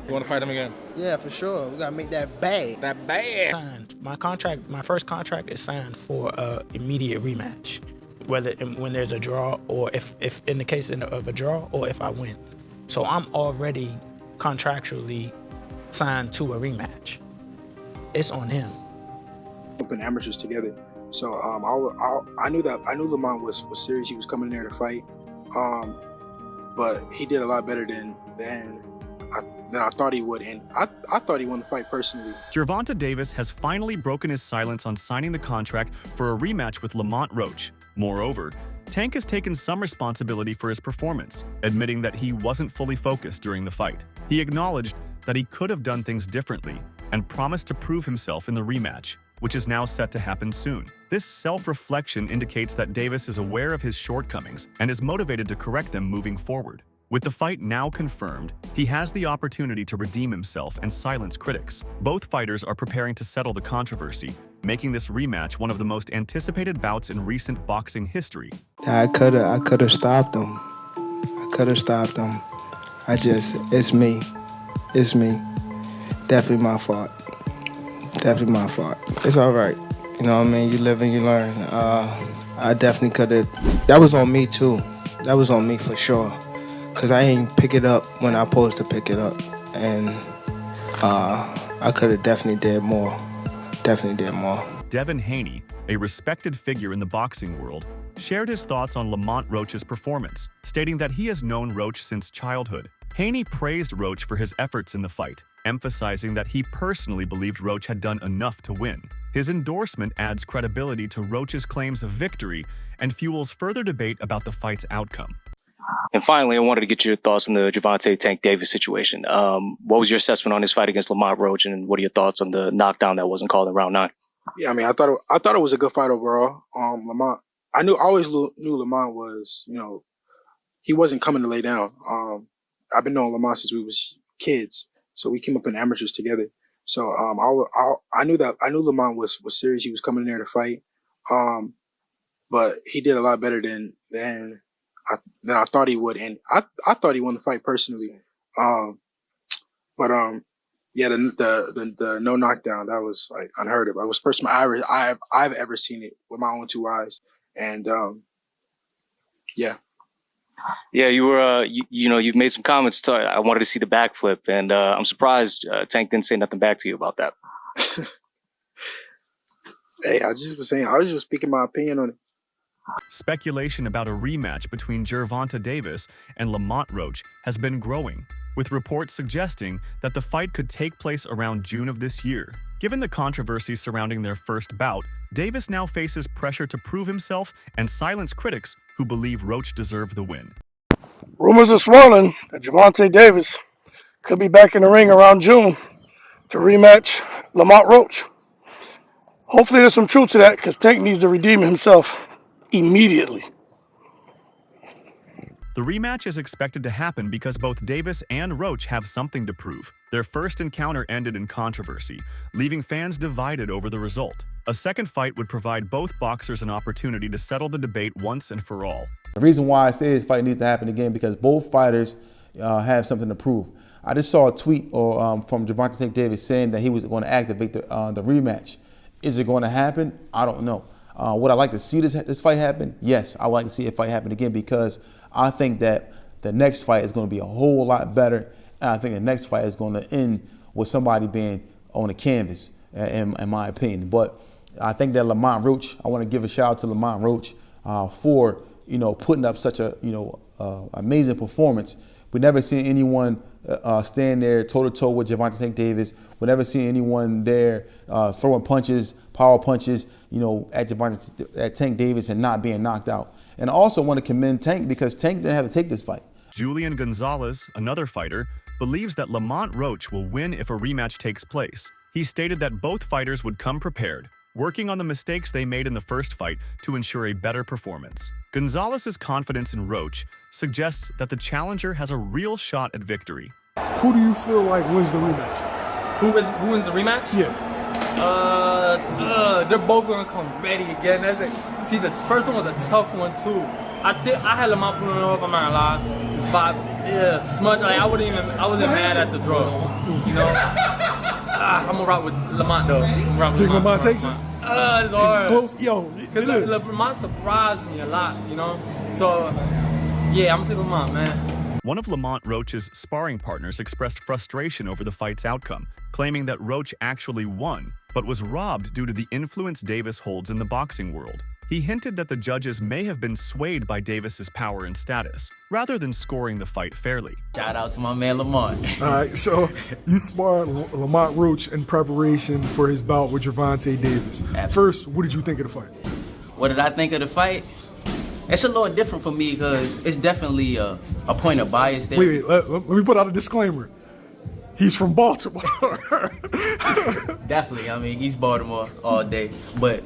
You want to fight him again? Yeah, for sure. We gotta make that bag. That bad. Signed. My first contract is signed for immediate rematch, when there's a draw or if in the case of a draw or if I win. So I'm already contractually signed to a rematch. It's on him. Open amateurs together, so I knew Lamont was serious. He was coming in there to fight, but he did a lot better than I thought he would, and I thought he won the fight personally. Gervonta Davis has finally broken his silence on signing the contract for a rematch with Lamont Roach. Moreover, Tank has taken some responsibility for his performance, admitting that he wasn't fully focused during the fight. He acknowledged that he could have done things differently and promised to prove himself in the rematch, which is now set to happen soon. This self-reflection indicates that Davis is aware of his shortcomings and is motivated to correct them moving forward. With the fight now confirmed, he has the opportunity to redeem himself and silence critics. Both fighters are preparing to settle the controversy, making this rematch one of the most anticipated bouts in recent boxing history. I could have stopped him. It's me. Definitely my fault. It's all right. You know what I mean? You live and you learn. I definitely could have. That was on me too. That was on me for sure. Cause I ain't pick it up when I supposed to pick it up, and I could have definitely did more. Devin Haney, a respected figure in the boxing world, shared his thoughts on Lamont Roach's performance, stating that he has known Roach since childhood. Haney praised Roach for his efforts in the fight, emphasizing that he personally believed Roach had done enough to win. His endorsement adds credibility to Roach's claims of victory and fuels further debate about the fight's outcome. And finally, I wanted to get your thoughts on the Gervonta Tank Davis situation. What was your assessment on his fight against Lamont Roach, and what are your thoughts on the knockdown that wasn't called in round 9? Yeah, I mean, I thought it was a good fight overall. Lamont, I always knew Lamont was, he wasn't coming to lay down. I've been knowing Lamont since we was kids, so we came up in amateurs together. So I knew Lamont was serious. He was coming in there to fight, but he did a lot better than I thought he would, and I thought he won the fight personally. Yeah, the no knockdown, that was like unheard of. It was the first time I've ever seen it with my own 2 eyes, and yeah. Yeah, you were, you've made some comments. I wanted to see the backflip, and I'm surprised Tank didn't say nothing back to you about that. Hey, I was just speaking my opinion on it. Speculation about a rematch between Gervonta Davis and Lamont Roach has been growing, with reports suggesting that the fight could take place around June of this year. Given the controversy surrounding their first bout, Davis now faces pressure to prove himself and silence critics who believe Roach deserved the win. Rumors are swirling that Gervonta Davis could be back in the ring around June to rematch Lamont Roach. Hopefully there's some truth to that, because Tank needs to redeem himself immediately. The rematch is expected to happen because both Davis and Roach have something to prove. Their first encounter ended in controversy, leaving fans divided over the result. A second fight would provide both boxers an opportunity to settle the debate once and for all. The reason why I say this fight needs to happen again, because both fighters have something to prove. I just saw a tweet from Gervonta Tank Davis saying that he was going to activate the rematch. Is it going to happen? I don't know. Would I like to see this fight happen? Yes, I would like to see a fight happen again, because I think that the next fight is going to be a whole lot better. And I think the next fight is going to end with somebody being on the canvas, in my opinion. But I think that Lamont Roach, I want to give a shout out to Lamont Roach for putting up such a amazing performance. We never seen anyone stand there toe-to-toe with Gervonta Tank Davis. We never seen anyone there throwing punches, power punches, at Tank Davis and not being knocked out. And I also want to commend Tank, because Tank didn't have to take this fight. Julian Gonzalez, another fighter, believes that Lamont Roach will win if a rematch takes place. He stated that both fighters would come prepared, working on the mistakes they made in the first fight to ensure a better performance. Gonzalez's confidence in Roach suggests that the challenger has a real shot at victory. Who do you feel like wins the rematch? Who wins the rematch? Yeah. They're both gonna come ready again. See, the first one was a tough one too. I had Lamont pulling off, I'm not gonna lie. But yeah, smudge. Like I wasn't mad at the draw. You know. I'm gonna rock with Lamont though. Think Lamont takes it? It's hard. Close, yo. Cause Lamont surprised me a lot. You know. So yeah, I'm gonna say Lamont, man. One of Lamont Roach's sparring partners expressed frustration over the fight's outcome, claiming that Roach actually won, but was robbed due to the influence Davis holds in the boxing world. He hinted that the judges may have been swayed by Davis's power and status, rather than scoring the fight fairly. Shout out to my man Lamont. All right, so you sparred Lamont Roach in preparation for his bout with Gervonta Davis. Absolutely. First, what did you think of the fight? What did I think of the fight? It's a little different for me because it's definitely a point of bias there. Wait, let me put out a disclaimer. He's from Baltimore. Definitely, I mean, East Baltimore all day. But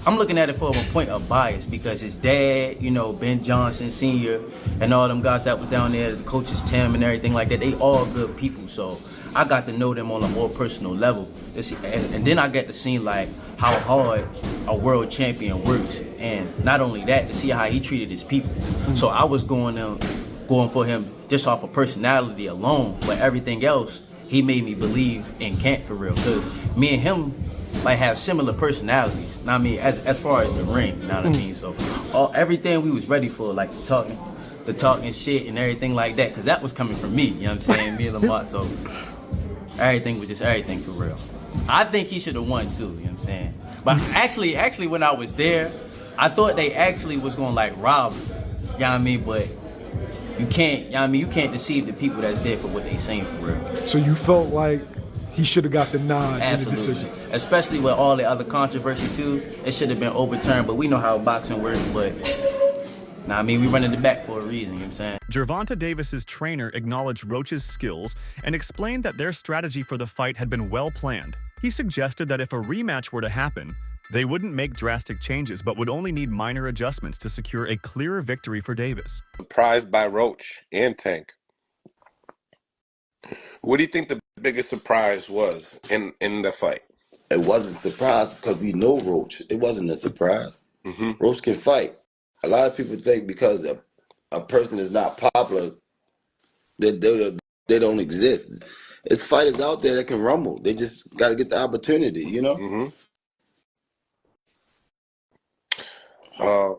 I'm looking at it from a point of bias because his dad, you know, Ben Johnson Sr. and all them guys that was down there, the coaches Tim and everything like that, they all good people. So I got to know them on a more personal level. And then I get to see like how hard a world champion works. And not only that, to see how he treated his people. So I was going for him just off of personality alone, but everything else, he made me believe in Camp for real. Because me and him like have similar personalities. Know what I mean, as far as the ring, you know what I mean? So everything we was ready for, like the talking shit and everything like that, because that was coming from me, you know what I'm saying? Me and Lamont, so everything was just everything for real. I think he should have won too, you know what I'm saying? But actually when I was there, I thought they actually was gonna like rob him, you know what I mean? But you can't, you know what I mean? You can't deceive the people that's there for what they saying for real. So you felt like he should have got the nod in the Absolutely. decision. Especially with all the other controversy too. It should have been overturned, but we know how boxing works, but nah, I mean, we running it back for a reason, you know what I'm saying? Gervonta Davis's trainer acknowledged Roach's skills and explained that their strategy for the fight had been well planned. He suggested that if a rematch were to happen, they wouldn't make drastic changes, but would only need minor adjustments to secure a clearer victory for Davis. Surprised by Roach and Tank. What do you think the biggest surprise was in the fight? It wasn't a surprise because we know Roach. It wasn't a surprise. Mm-hmm. Roach can fight. A lot of people think because a person is not popular, that they don't exist. There's fighters out there that can rumble. They just got to get the opportunity, you know? Mm-hmm.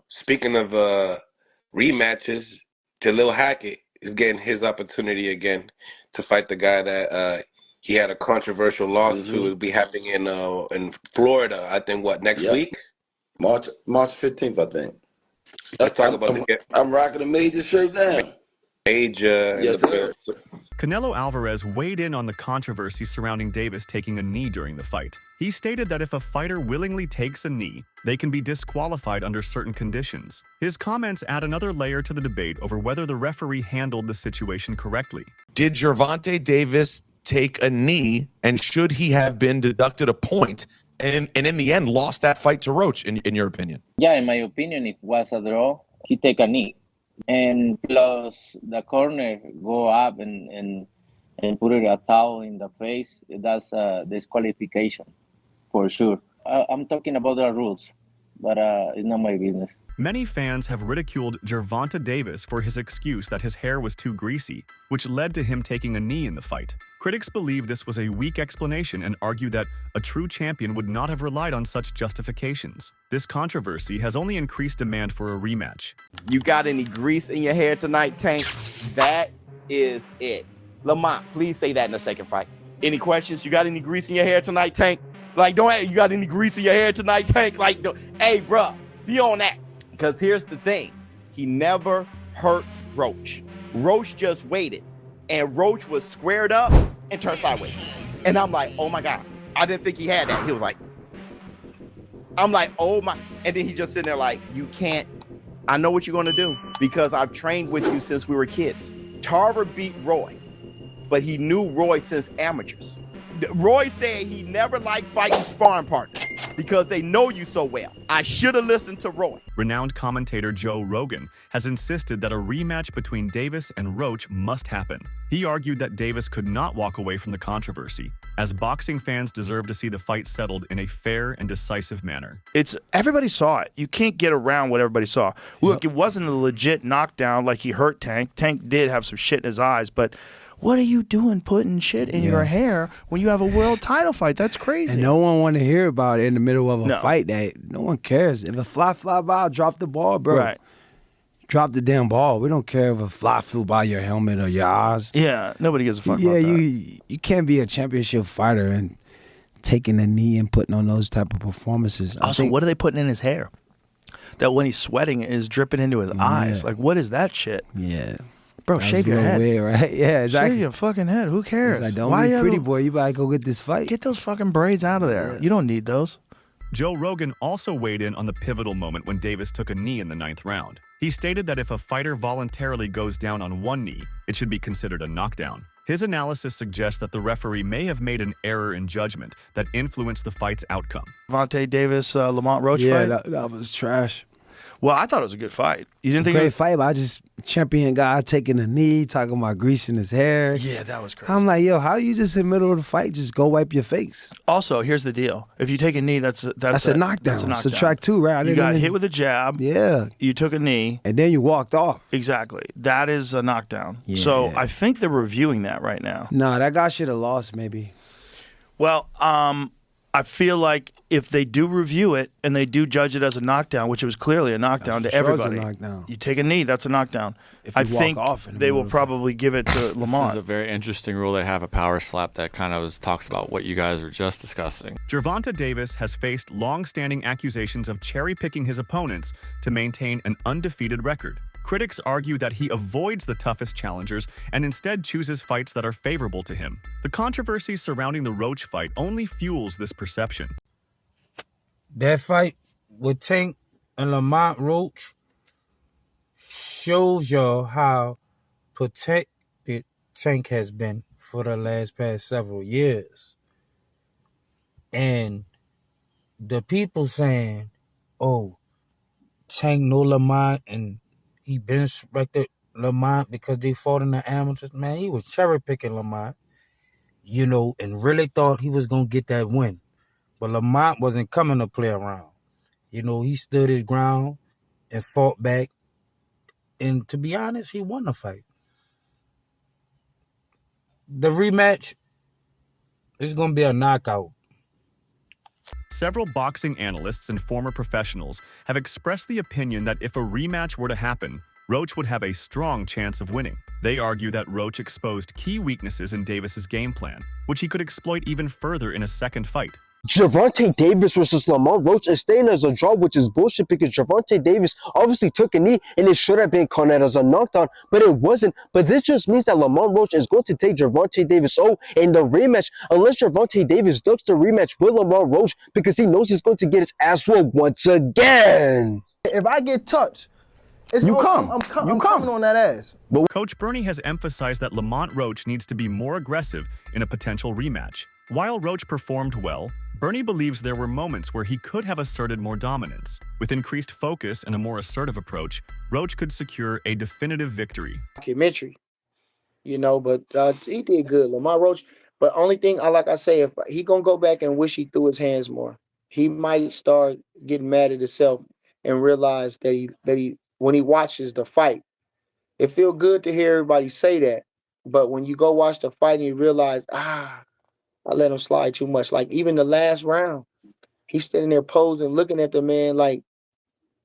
Speaking of rematches, Jalil Hackett is getting his opportunity again to fight the guy that he had a controversial loss to. It'll be happening in Florida, I think, next week? March 15th, I think. Let's talk about I'm rocking a major shirt now. Major. Yes, sir. Canelo Alvarez weighed in on the controversy surrounding Davis taking a knee during the fight. He stated that if a fighter willingly takes a knee, they can be disqualified under certain conditions. His comments add another layer to the debate over whether the referee handled the situation correctly. Did Gervonta Davis take a knee, and should he have been deducted a point and in the end lost that fight to Roach, in your opinion? Yeah, in my opinion, if it was a draw, he take a knee. And plus the corner go up and put it a towel in the face, that's a disqualification for sure. I'm talking about the rules, but it's not my business. Many fans have ridiculed Gervonta Davis for his excuse that his hair was too greasy, which led to him taking a knee in the fight. Critics believe this was a weak explanation and argue that a true champion would not have relied on such justifications. This controversy has only increased demand for a rematch. You got any grease in your hair tonight, Tank? That is it. Lamont, please say that in the second fight. Any questions? You got any grease in your hair tonight, Tank? Like, you got any grease in your hair tonight, Tank? Like, hey, bro, be on that. Because here's the thing. He never hurt Roach. Roach just waited. And Roach was squared up and turned sideways. And I'm like, oh my God. I didn't think he had that. He was like, I'm like, oh my. And then he just sitting there like, you can't. I know what you're going to do because I've trained with you since we were kids. Tarver beat Roy, but he knew Roy since amateurs. Roy said he never liked fighting sparring partners. because they know you so well. I should have listened to Roy. Renowned commentator Joe Rogan has insisted that a rematch between Davis and Roach must happen. He argued that Davis could not walk away from the controversy, as boxing fans deserve to see the fight settled in a fair and decisive manner. Everybody saw it. You can't get around what everybody saw. Look, it wasn't a legit knockdown like he hurt Tank. Tank did have some shit in his eyes, but what are you doing putting shit in your hair when you have a world title fight? That's crazy. And no one want to hear about it in the middle of a fight. No one cares. If a fly by, drop the ball, bro. Right. Drop the damn ball. We don't care if a fly flew by your helmet or your eyes. Yeah, nobody gives a fuck about that. You can't be a championship fighter and taking a knee and putting on those type of performances. Also, what are they putting in his hair? That when he's sweating, it is dripping into his eyes. Like, what is that shit? Yeah. Bro, shave your head. Weird, right? Yeah, exactly. Shave your fucking head. Who cares? Like, don't be pretty boy. You better go get this fight. Get those fucking braids out of there. You don't need those. Joe Rogan also weighed in on the pivotal moment when Davis took a knee in the 9th round. He stated that if a fighter voluntarily goes down on one knee, it should be considered a knockdown. His analysis suggests that the referee may have made an error in judgment that influenced the fight's outcome. Gervonta Davis, Lamont Roach fight? Yeah, that was trash. Well, I thought it was a good fight. You didn't think great fight, but I just champion guy taking a knee, talking about greasing his hair. Yeah, that was crazy. I'm like, yo, how you just in the middle of the fight just go wipe your face? Also, here's the deal: if you take a knee, that's a knockdown. That's a knockdown. Subtract 2, right? You got hit with a jab. Yeah. You took a knee, and then you walked off. Exactly. That is a knockdown. Yeah. So I think they're reviewing that right now. Nah, that guy should have lost, maybe. Well, I feel like if they do review it and they do judge it as a knockdown, which it was clearly a knockdown to everybody, you take a knee, that's a knockdown. I think they will probably give it to Lamont. This is a very interesting rule. They have a power slap that kind of talks about what you guys were just discussing. Gervonta Davis has faced long-standing accusations of cherry-picking his opponents to maintain an undefeated record. Critics argue that he avoids the toughest challengers and instead chooses fights that are favorable to him. The controversy surrounding the Roach fight only fuels this perception. That fight with Tank and Lamont Roach shows y'all how protected Tank has been for the past several years. And the people saying, oh, Tank know Lamont and he been respected Lamont because they fought in the amateurs. Man, he was cherry-picking Lamont, and really thought he was going to get that win. But Lamont wasn't coming to play around. He stood his ground and fought back. And to be honest, he won the fight. The rematch is going to be a knockout. Several boxing analysts and former professionals have expressed the opinion that if a rematch were to happen, Roach would have a strong chance of winning. They argue that Roach exposed key weaknesses in Davis's game plan, which he could exploit even further in a second fight. Gervonta Davis versus Lamont Roach is staying as a draw, which is bullshit because Gervonta Davis obviously took a knee and it should have been counted as a knockdown, but it wasn't. But this just means that Lamont Roach is going to take Gervonta Davis in the rematch, unless Gervonta Davis ducks the rematch with Lamont Roach because he knows he's going to get his ass whooped once again. If I get touched, I'm coming on that ass. But Coach Bernie has emphasized that Lamont Roach needs to be more aggressive in a potential rematch. While Roach performed well, Bernie believes there were moments where he could have asserted more dominance. With increased focus and a more assertive approach, Roach could secure a definitive victory. Documentary, but he did good, Lamont Roach. But only thing, like I say, if he gonna go back and wish he threw his hands more, he might start getting mad at himself and realize that he when he watches the fight, it feel good to hear everybody say that. But when you go watch the fight and you realize, I let him slide too much. Like even the last round, he's standing there posing, looking at the man like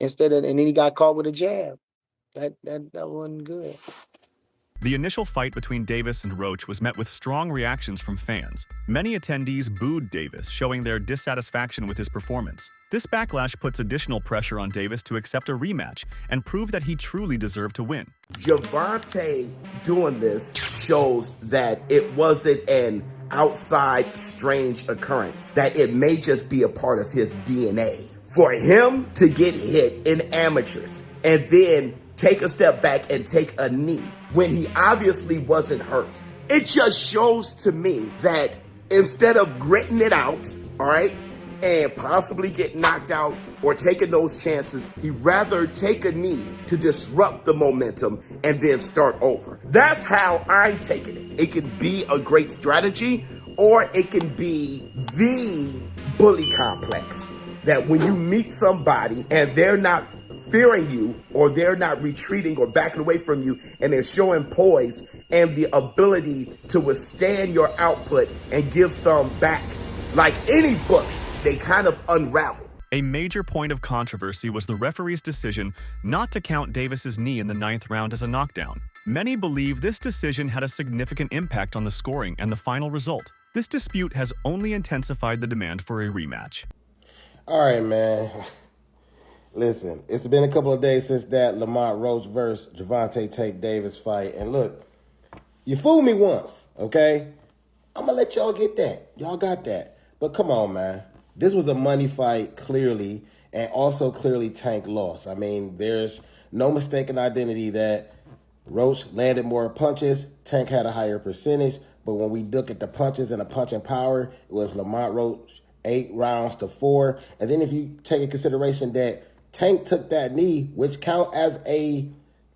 and then he got caught with a jab. That wasn't good. The initial fight between Davis and Roach was met with strong reactions from fans. Many attendees booed Davis, showing their dissatisfaction with his performance. This backlash puts additional pressure on Davis to accept a rematch and prove that he truly deserved to win. Gervonta doing this shows that it wasn't an outside strange occurrence, that it may just be a part of his DNA. For him to get hit in amateurs and then take a step back and take a knee when he obviously wasn't hurt, it just shows to me that instead of gritting it out, all right, and possibly get knocked out or taking those chances. He'd rather take a knee to disrupt the momentum and then start over. That's how I'm taking it. It can be a great strategy, or it can be the bully complex. That when you meet somebody and they're not fearing you, or they're not retreating or backing away from you, and they're showing poise and the ability to withstand your output and give some back, like any bully, they kind of unravel. A major point of controversy was the referee's decision not to count Davis's knee in the 9th round as a knockdown. Many believe this decision had a significant impact on the scoring and the final result. This dispute has only intensified the demand for a rematch. All right, man. Listen, it's been a couple of days since that Lamont Roach versus Gervonta Tank Davis fight. And look, you fooled me once, okay? I'm going to let y'all get that. Y'all got that. But come on, man. This was a money fight, clearly, and also clearly Tank lost. I mean, there's no mistaken identity that Roach landed more punches, Tank had a higher percentage, but when we look at the punches and the punching power, it was Lamont Roach 8 rounds to 4. And then if you take in consideration that Tank took that knee, which count as a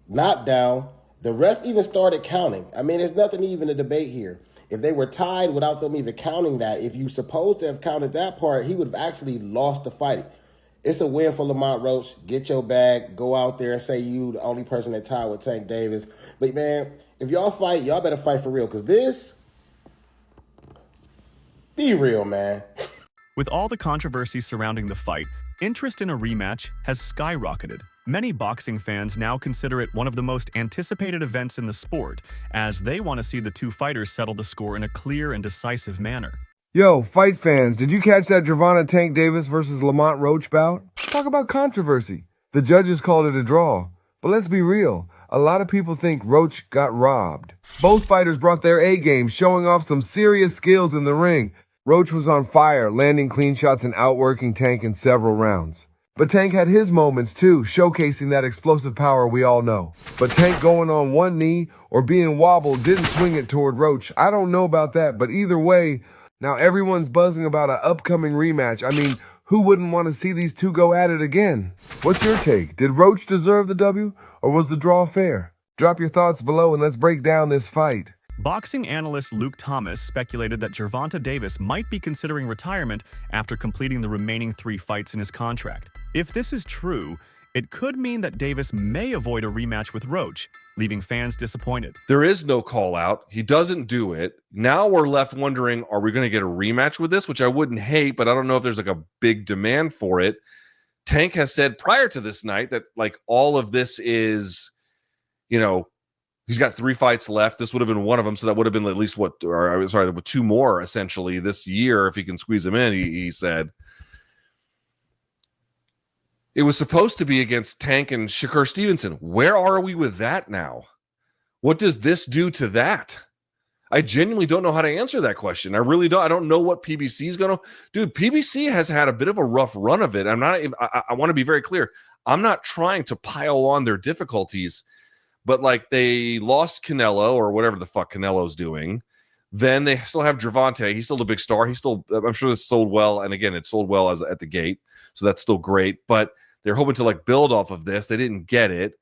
knockdown, the ref even started counting. I mean, there's nothing even to debate here. If they were tied without them even counting that, if you supposed to have counted that part, he would have actually lost the fight. It's a win for Lamont Roach. Get your bag. Go out there and say you the only person that tied with Tank Davis. But, man, if y'all fight, y'all better fight for real. Because this, be real, man. With all the controversy surrounding the fight, interest in a rematch has skyrocketed. Many boxing fans now consider it one of the most anticipated events in the sport, as they want to see the two fighters settle the score in a clear and decisive manner. Yo, fight fans, did you catch that Gervonta Tank Davis versus Lamont Roach bout? Talk about controversy. The judges called it a draw. But let's be real, a lot of people think Roach got robbed. Both fighters brought their A-game, showing off some serious skills in the ring. Roach was on fire, landing clean shots and outworking Tank in several rounds. But Tank had his moments too, showcasing that explosive power we all know. But Tank going on one knee or being wobbled didn't swing it toward Roach. I don't know about that, but either way, now everyone's buzzing about an upcoming rematch. I mean, who wouldn't want to see these two go at it again? What's your take? Did Roach deserve the W, or was the draw fair? Drop your thoughts below and let's break down this fight. Boxing analyst Luke Thomas speculated that Gervonta Davis might be considering retirement after completing the remaining 3 fights in his contract. If this is true, it could mean that Davis may avoid a rematch with Roach, leaving fans disappointed. There is no call out. He doesn't do it. Now we're left wondering, are we going to get a rematch with this? Which I wouldn't hate, but I don't know if there's like a big demand for it. Tank has said prior to this night that like all of this is, you know, he's got 3 fights left. This would have been one of them. So that would have been at least 2 more essentially this year if he can squeeze them in, he said. It was supposed to be against Tank and Shakur Stevenson. Where are we with that now? What does this do to that? I genuinely don't know how to answer that question. I really don't. I don't know what PBC is going to... Dude, PBC has had a bit of a rough run of it. I want to be very clear. I'm not trying to pile on their difficulties, but like they lost Canelo or whatever the fuck Canelo's doing. Then they still have Gervonta. He's still a big star. I'm sure this sold well. And again, it sold well at the gate. So that's still great. But they're hoping to like build off of this. They didn't get it.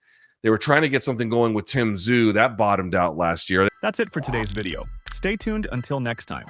They were trying to get something going with Tim Tszyu. That bottomed out last year. That's it for today's video. Stay tuned until next time.